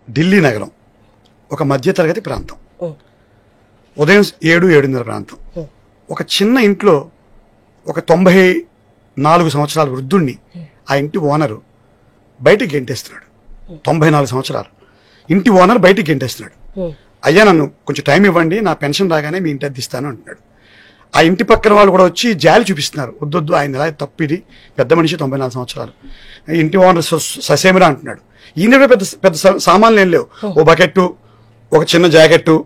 ఢిల్లీ నగరం ఒక మధ్యతరగతి ప్రాంతం. ఉదయం 7-7:30 ప్రాంతం. ఒక చిన్న ఇంట్లో ఒక 94 సంవత్సరాల వృద్ధుణ్ణి ఆ ఇంటి ఓనరు బయటికి గెంటేస్తున్నాడు. 94 సంవత్సరాలు ఇంటి ఓనర్ బయటికి గెంటేస్తున్నాడు. అయ్యా నన్ను కొంచెం టైం ఇవ్వండి, నా పెన్షన్ రాగానే మీ ఇంటి అద్దిస్తాను అంటున్నాడు. ఆ ఇంటి పక్కన వాళ్ళు కూడా వచ్చి జాలి చూపిస్తున్నారు, వద్దొద్దు ఆయన ఎలా తప్పిది, పెద్ద మనిషి 94 సంవత్సరాలు. ఇంటి ఓనర్ ససేమిరా అంటున్నాడు. ఈయన పెద్ద పెద్ద సామాన్లు ఏం లేవు, ఓ బకెట్టు, ఒక చిన్న జాకెట్టు,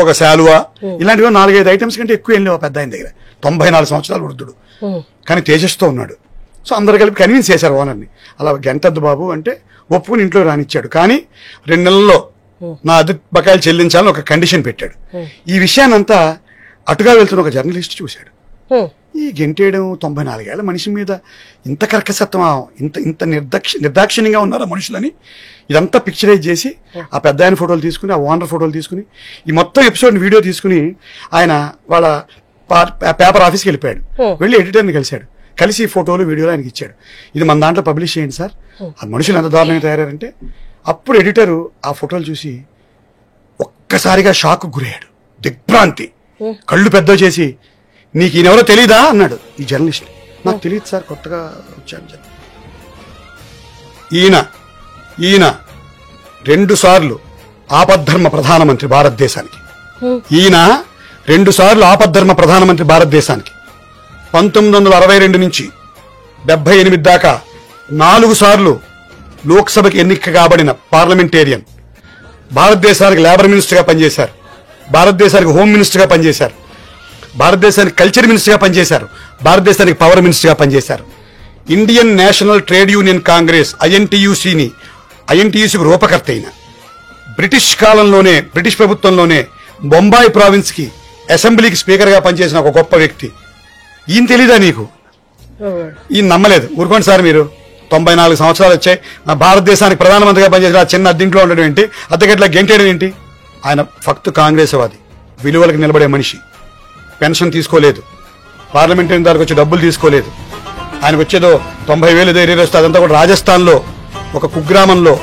ఒక శాలువా, ఇలాంటివి 4-5 ఐటమ్స్ కంటే ఎక్కువ ఏం లేవు ఆ పెద్ద ఆయన దగ్గర. 94 సంవత్సరాలు వృద్ధుడు, కానీ తేజస్తో ఉన్నాడు. సో అందరు కలిపి కన్విన్స్ చేశారు ఓనర్ని, అలా గంటద్దు బాబు అంటే ఒప్పుకుని ఇంట్లో రానిచ్చాడు. కానీ 2 నెలల్లో నా అద్దె బకాయిలు చెల్లించాలని ఒక కండిషన్ పెట్టాడు. ఈ విషయాన్నంతా అటుగా వెళ్తున్న ఒక జర్నలిస్ట్ చూశాడు. ఈ గెంటేయడం 94 ఏళ్ల మనిషి మీద ఇంత కర్కసత్వం, ఇంత నిర్దాక్షిణ్యంగా ఉన్నారా మనుషులని ఇదంతా పిక్చరైజ్ చేసి ఆ పెద్ద ఆయన ఫోటోలు తీసుకుని, ఆ ఓనర్ ఫోటోలు తీసుకుని, ఈ మొత్తం ఎపిసోడ్ వీడియో తీసుకుని ఆయన వాళ్ళ పేపర్ ఆఫీస్కి వెళ్ళిపోయాడు. వెళ్ళి ఎడిటర్ని కలిసి ఈ ఫోటోలు వీడియోలు ఆయనకి ఇచ్చాడు. ఇది మన దాంట్లో పబ్లిష్ చేయండి సార్. ఆ మనుషులు ఎంత దారుణంగా తయారంటే అప్పుడు ఎడిటరు ఆ ఫోటోలు చూసి ఒక్కసారిగా షాక్ గురయ్యాడు, దిగ్భ్రాంతి, కళ్ళు పెద్ద చేసి, నీకు ఈయనెవరో తెలీదా అన్నాడు ఈ జర్నలిస్ట్. నాకు తెలియదు సార్, కొత్తగా వచ్చాను. ఈయన 2 సార్లు ఆపద్ధర్మ ప్రధానమంత్రి భారతదేశానికి. ఈయన 2 సార్లు ఆపద్ధర్మ ప్రధానమంత్రి భారతదేశానికి. 1962 నుంచి 78 దాకా 4 సార్లు లోక్సభకి ఎన్నిక కాబడిన పార్లమెంటేరియన్. భారతదేశానికి లేబర్ మినిస్టర్గా పనిచేశారు, భారతదేశానికి హోమ్ మినిస్టర్గా పనిచేశారు, భారతదేశానికి కల్చర్ మినిస్టర్గా పనిచేశారు, భారతదేశానికి పవర్ మినిస్టర్గా పనిచేశారు. Indian National Trade Union Congress ఐఎన్టీయూసీకి రూపకర్త అయిన, బ్రిటిష్ కాలంలోనే బ్రిటిష్ ప్రభుత్వంలోనే బొంబాయి ప్రావిన్స్కి అసెంబ్లీకి స్పీకర్గా పనిచేసిన ఒక గొప్ప వ్యక్తి. ఈయన తెలీదా నీకు? ఈయన నమ్మలేదు. ఊరుకోండి సార్, మీరు 94 సంవత్సరాలు వచ్చాయి, నా భారతదేశానికి ప్రధానమంత్రిగా పనిచేసిన చిన్న అద్దెంట్లో ఉండడం ఏంటి, అద్దెగట్లా గెంటేయడం ఏంటి? ఆయన ఫక్త్ కాంగ్రెస్వాది, విలువలకు నిలబడే మనిషి. పెన్షన్ తీసుకోలేదు, పార్లమెంటరీ దానికి వచ్చి డబ్బులు తీసుకోలేదు. ఆయనకు వచ్చేదో 90,000 ధైర్యం వస్తే అదంతా కూడా రాజస్థాన్లో ఒక కుగ్రామంలో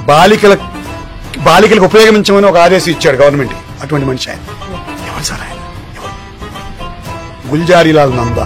బాలికలకు ఉపయోగించమని ఒక ఆదేశం ఇచ్చాడు గవర్నమెంట్. అటువంటి మనిషి ఆయన. ఎవరు సార్ ఆయన? గుల్జారీలాల్ నందా.